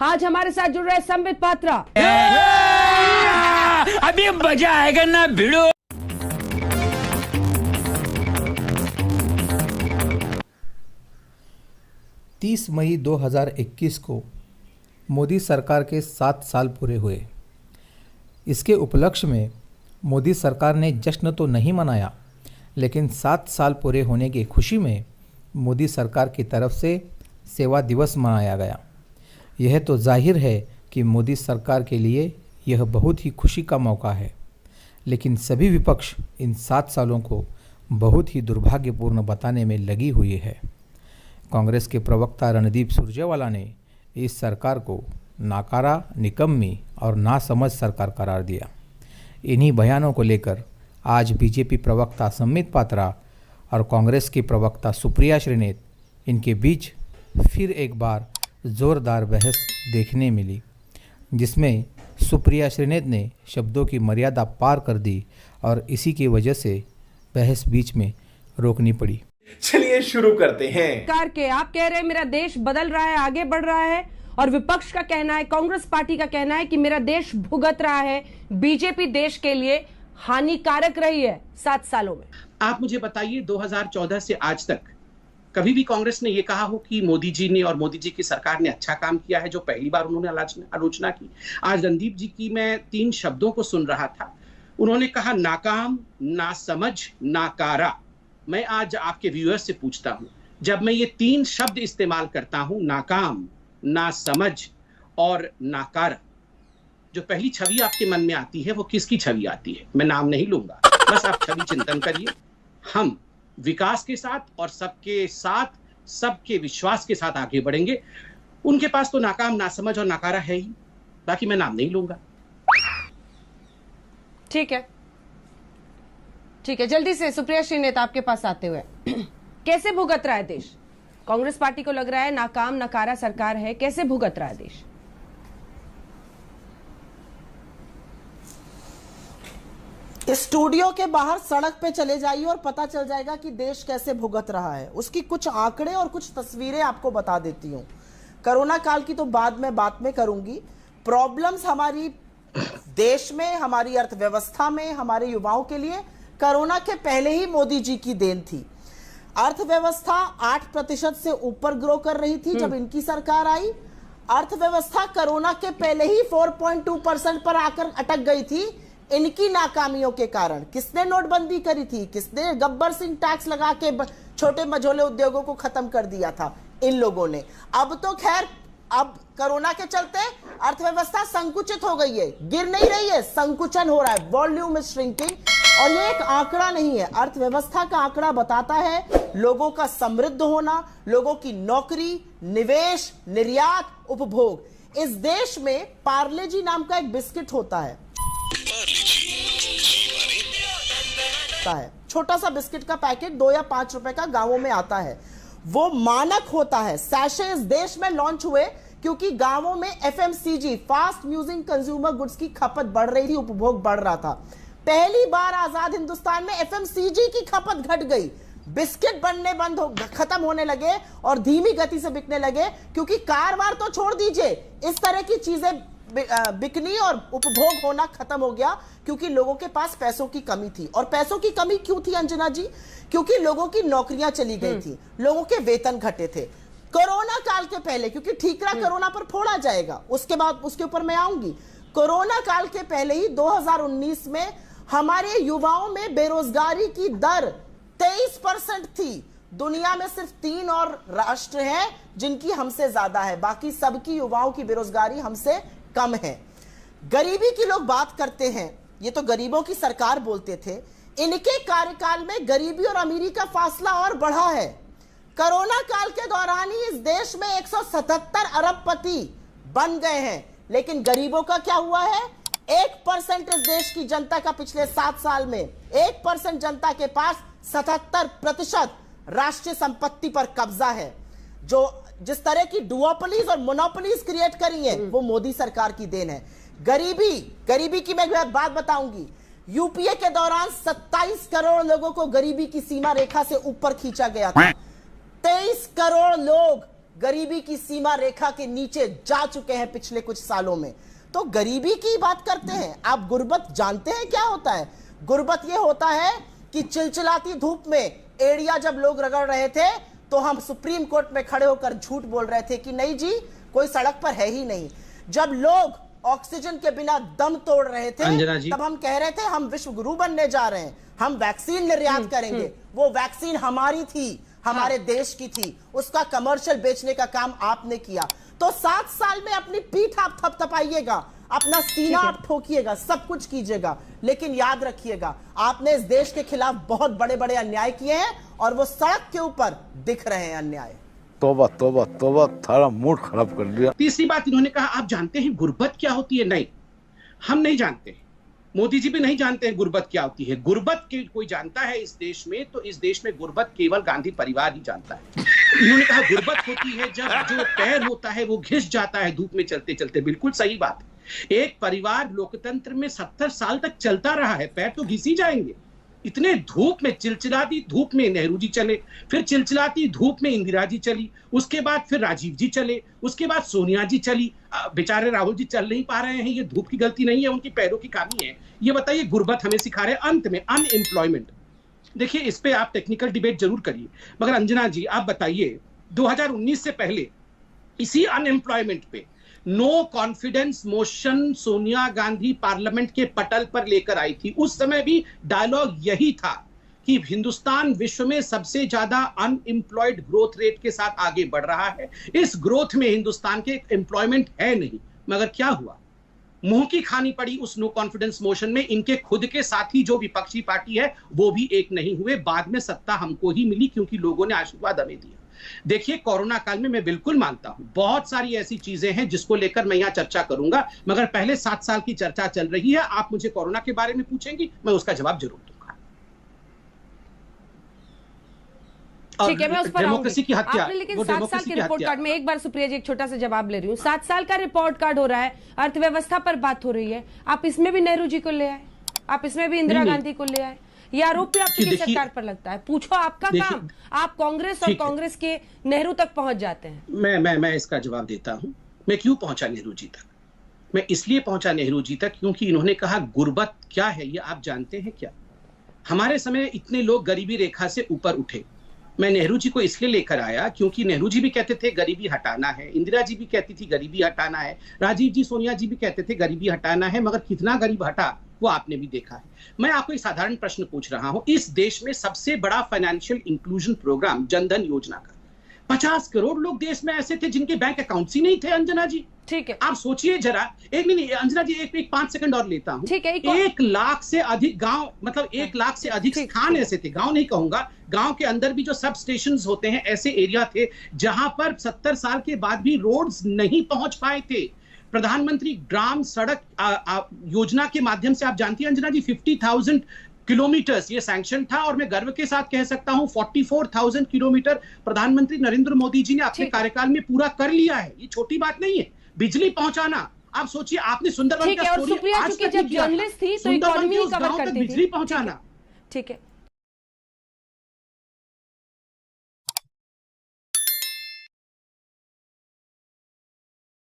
आज हमारे साथ जुड़ रहे संबित पात्रा। अभी मजा आएगा ना भिड़ो। तीस मई 2021 को मोदी सरकार के 7 साल पूरे हुए। इसके उपलक्ष्य में मोदी सरकार ने जश्न तो नहीं मनाया, लेकिन 7 साल पूरे होने की खुशी में मोदी सरकार की तरफ से सेवा दिवस मनाया गया। यह तो जाहिर है कि मोदी सरकार के लिए यह बहुत ही खुशी का मौका है, लेकिन सभी विपक्ष इन 7 सालों को बहुत ही दुर्भाग्यपूर्ण बताने में लगी हुई है। कांग्रेस के प्रवक्ता रणदीप सुरजेवाला ने इस सरकार को नाकारा, निकम्मी और नासमझ सरकार करार दिया। इन्हीं बयानों को लेकर आज बीजेपी प्रवक्ता संबित पात्रा और कांग्रेस की प्रवक्ता सुप्रिया श्रीनेत, इनके बीच फिर एक बार जोरदार बहस देखने मिली, जिसमें सुप्रिया श्रीनेत ने शब्दों की मर्यादा पार कर दी और इसी की वजह से बहस बीच में रोकनी पड़ी। चलिए शुरू करते हैं। सरकार के आप कह रहे हैं मेरा देश बदल रहा है, आगे बढ़ रहा है, और विपक्ष का कहना है, कांग्रेस पार्टी का कहना है कि मेरा देश भुगत रहा है। बीजेपी देश के लिए हानिकारक रही है 7 सालों में। आप मुझे बताइए 2014 से आज तक कभी भी कांग्रेस ने यह कहा हो कि मोदी जी ने और मोदी जी की सरकार ने अच्छा काम किया है, जो पहली बार उन्होंने आलोचना की। आज रणदीप जी की मैं 3 शब्दों को सुन रहा था। उन्होंने कहा नाकाम, नासमझ, नाकारा। मैं आज आपके व्यूअर्स से पूछता हूं, जब मैं ये 3 शब्द इस्तेमाल करता हूं, नाकाम, नासमझ और नाकारा, जो पहली छवि आपके मन में आती है वो किसकी छवि आती है? मैं नाम नहीं लूंगा, बस आप छवि चिंतन करिए। हम विकास के साथ और सबके साथ, सबके विश्वास के साथ आगे बढ़ेंगे। उनके पास तो नाकाम, नासमझ और नाकारा है ही, बाकी मैं नाम नहीं लूंगा। ठीक है, ठीक है, जल्दी से सुप्रिया श्रीनेत आपके पास आते हुए कैसे भुगत रहा है देश? कांग्रेस पार्टी को लग रहा है नाकाम, नकारा सरकार है, कैसे भुगत रहा है देश? स्टूडियो के बाहर सड़क पे चले जाइए और पता चल जाएगा कि देश कैसे भुगत रहा है। उसकी कुछ आंकड़े और कुछ तस्वीरें आपको बता देती हूं। कोरोना काल की तो बाद में बात में करूंगी। प्रॉब्लम्स हमारी देश में, हमारी अर्थव्यवस्था में, हमारे युवाओं के लिए कोरोना के पहले ही मोदी जी की देन थी। अर्थव्यवस्था 8% से ऊपर ग्रो कर रही थी जब इनकी सरकार आई। अर्थव्यवस्था कोरोना के पहले ही 4.2% पर आकर अटक गई थी इनकी नाकामियों के कारण। किसने नोटबंदी करी थी? किसने गब्बर सिंह टैक्स लगा के छोटे मझोले उद्योगों को खत्म कर दिया था? इन लोगों ने। अब तो खैर, अब कोरोना के चलते अर्थव्यवस्था संकुचित हो गई है, गिर नहीं रही है, संकुचन हो रहा है, वॉल्यूम इज श्रिंकिंग। और ये एक आंकड़ा नहीं है, अर्थव्यवस्था का आंकड़ा बताता है लोगों का समृद्ध होना, लोगों की नौकरी, निवेश, निर्यात, उपभोग। इस देश में पार्ले जी नाम का एक बिस्किट होता है, छोटा सा बिस्किट का पैकेट 2 या 5 रुपए का गांवों में आता है। वो मानक होता है। सैशे इस देश में लॉन्च हुए क्योंकि गांवों में FMCG, fast moving consumer goods की खपत बढ़ रही थी, उपभोग बढ़ रहा था। पहली बार आजाद हिंदुस्तान में एफएमसीजी की खपत घट गई, बिस्किट बनने बंद हो, खत्म होने लगे और धीमी गति से बिकने लगे, क्योंकि कारवार तो छोड़ दीजिए, इस तरह की चीजें बिकनी और उपभोग होना खत्म हो गया, क्योंकि लोगों के पास पैसों की कमी थी। और पैसों की कमी क्यों थी अंजना जी? क्योंकि लोगों की नौकरियां चली गई थी, लोगों के वेतन घटे थे। कोरोना काल के पहले, क्योंकि ठीकरा कोरोना पर फोड़ा जाएगा, उसके बाद उसके ऊपर मैं आऊंगी। कोरोना काल के पहले ही 2019 में हमारे युवाओं में बेरोजगारी की दर 23% थी। दुनिया में सिर्फ 3 और राष्ट्र हैं जिनकी हमसे ज्यादा है, बाकी सबकी युवाओं की बेरोजगारी हमसे कम है। गरीबी की लोग बात करते हैं, ये तो गरीबों की सरकार बोलते थे। इनके कार्यकाल में गरीबी और अमीरी का फासला और बढ़ा है। कोरोना काल के दौरान ही इस देश में 177 अरबपति बन गए हैं, लेकिन गरीबों का क्या हुआ है? 1% इस देश की जनता का पिछले 7 साल में 1% जनता के पास 77% राष्ट्रीय संपत्ति पर कब्जा है। जो जिस तरह की डुओपोलीज और मोनोपोलीज क्रिएट करी है वो मोदी सरकार की देन है। गरीबी की मैं बात बताऊंगी। यूपीए के दौरान 27 करोड़ लोगों को गरीबी की सीमा रेखा से ऊपर खींचा गया था। 23 करोड़ लोग गरीबी की सीमा रेखा के नीचे जा चुके हैं पिछले कुछ सालों में। तो गरीबी की बात करते हैं, आप गुर्बत जानते हैं क्या होता है? गुर्बत यह होता है कि चिलचिलाती धूप में एड़िया जब लोग रगड़ रहे थे तो हम सुप्रीम कोर्ट में खड़े होकर झूठ बोल रहे थे कि नहीं जी कोई सड़क पर है ही नहीं। जब लोग ऑक्सीजन के बिना दम तोड़ रहे थे तब हम कह रहे थे हम विश्व गुरु बनने जा रहे हैं, हम वैक्सीन निर्यात करेंगे। वो वैक्सीन हमारी थी, हमारे देश की थी, उसका कमर्शियल बेचने का काम आपने किया। तो 7 साल में अपनी पीठ आप थपथपाइएगा, अपना सीना आप ठोकिएगा, सब कुछ कीजिएगा, लेकिन याद रखिएगा आपने इस देश के खिलाफ बहुत बड़े बड़े अन्याय किए हैं और वो सड़क के ऊपर दिख रहे हैं अन्याय। तौबा तौबा तौबा, थारा मूड खराब कर दिया। तीसरी बात इन्होंने कहा आप जानते हैं गुर्बत क्या होती है? नहीं, हम नहीं जानते, मोदी जी भी नहीं जानते हैं गुर्बत क्या होती है। गुर्बत के कोई जानता है इस देश में तो इस देश में गुर्बत केवल गांधी परिवार ही जानता है। इन्होंने कहा गुर्बत होती है जब जो पैर होता है वो घिस जाता है धूप में चलते चलते। बिल्कुल सही बात है, एक परिवार लोकतंत्र में 70 साल तक चलता रहा है, पैर तो घिस ही जाएंगे। इतने धूप में, चिलचिलाती धूप में नेहरू जी चले, फिर चिलचिलाती धूप में इंदिरा जी चली, उसके बाद फिर राजीव जी चले, उसके बाद सोनिया जी चली। बेचारे राहुल जी चल नहीं पा रहे हैं, ये धूप की गलती नहीं है, उनकी पैरों की खामी है। ये बताइए गुर्बत हमें सिखा रहे हैं। अंत में अनएम्प्लॉयमेंट, देखिए इस पे आप टेक्निकल डिबेट जरूर करिए, मगर अंजना जी आप बताइए 2019 से पहले इसी अनएम्प्लॉयमेंट पे no confidence motion Sonia Gandhi parliament के पटल पर लेकर आई थी। उस समय भी डायलॉग यही था कि हिंदुस्तान विश्व में सबसे ज्यादा अनएम्प्लॉयड ग्रोथ रेट के साथ आगे बढ़ रहा है, इस ग्रोथ में हिंदुस्तान के एम्प्लॉयमेंट है नहीं। मगर क्या हुआ? मुंह की खानी पड़ी उस नो कॉन्फिडेंस मोशन में। इनके खुद के साथी जो विपक्षी पार्टी है वो भी एक नहीं हुए, बाद में सत्ता हमको ही मिली क्योंकि लोगों ने आशीर्वाद हमें दिया। देखिए कोरोना काल में मैं बिल्कुल मानता हूं बहुत सारी ऐसी चीजें हैं जिसको लेकर मैं यहां चर्चा करूंगा, मगर पहले 7 साल की चर्चा चल रही है। आप मुझे कोरोना के बारे में पूछेंगी, मैं उसका जवाब जरूर दूंगा। ठीक है, मैं उस पर डेमोक्रेसी की हत्या, आपने लेकिन 7 साल के रिपोर्ट कार्ड में एक बार सुप्रिया जी एक छोटा सा जवाब ले रही हूँ। 7 साल का रिपोर्ट कार्ड हो रहा है, अर्थव्यवस्था पर बात हो रही है, आप इसमें भी नेहरू जी को ले आए, आप इसमें भी इंदिरा गांधी को ले आए। ये आरोप भी आपकी सरकार पर लगता है। पूछो आपका काम, आप कांग्रेस और कांग्रेस के नेहरू तक पहुंच जाते हैं। मैं इसका जवाब देता हूं। मैं क्यों पहुंचा नेहरू जी तक? मैं इसलिए पहुंचा नेहरू जी तक क्योंकि इन्होंने कहा गुर्बत क्या है ये आप जानते हैं क्या? हमारे समय इतने लोग गरीबी रेखा से ऊपर उठे। मैं नेहरू जी को इसलिए लेकर आया क्योंकि नेहरू जी भी कहते थे गरीबी हटाना है, इंदिरा जी भी कहती थी गरीबी हटाना है, राजीव जी सोनिया जी भी कहते थे गरीबी हटाना है, मगर कितना गरीब हटा वो आपने भी देखा है। मैं आपको एक साधारण प्रश्न पूछ रहा हूं, इस देश में सबसे बड़ा फाइनेंशियल इंक्लूजन प्रोग्राम जनधन योजना का 50 करोड़ लोग देश में ऐसे थे जिनके बैंक अकाउंट्स ही नहीं थे। अंजना जी ठीक है, आप सोचिए जरा। एक नहीं अंजना जी, एक 5 सेकंड और लेता हूं। ठीक है, 1 लाख से अधिक गांव, मतलब 1 लाख से अधिक स्थान ऐसे थे, गांव नहीं कहूंगा, गांव के अंदर भी जो सब स्टेशन होते हैं ऐसे एरिया थे जहां पर 70 साल के बाद भी रोड्स नहीं पहुंच पाए थे। प्रधानमंत्री ग्राम सड़क योजना के माध्यम से आप जानती हैं अंजना जी 50,000 किलोमीटर्स ये सैंक्शन था, और मैं गर्व के साथ कह सकता हूं 44,000 किलोमीटर प्रधानमंत्री नरेंद्र मोदी जी ने अपने कार्यकाल में पूरा कर लिया है। ये छोटी बात नहीं है। बिजली पहुंचाना, आप सोचिए, आपने सुंदरवन का स्टोरी आज तक जब जर्नलिस्ट थी तो इकोनॉमी कवर करती थी। बिजली पहुंचाना, ठीक है,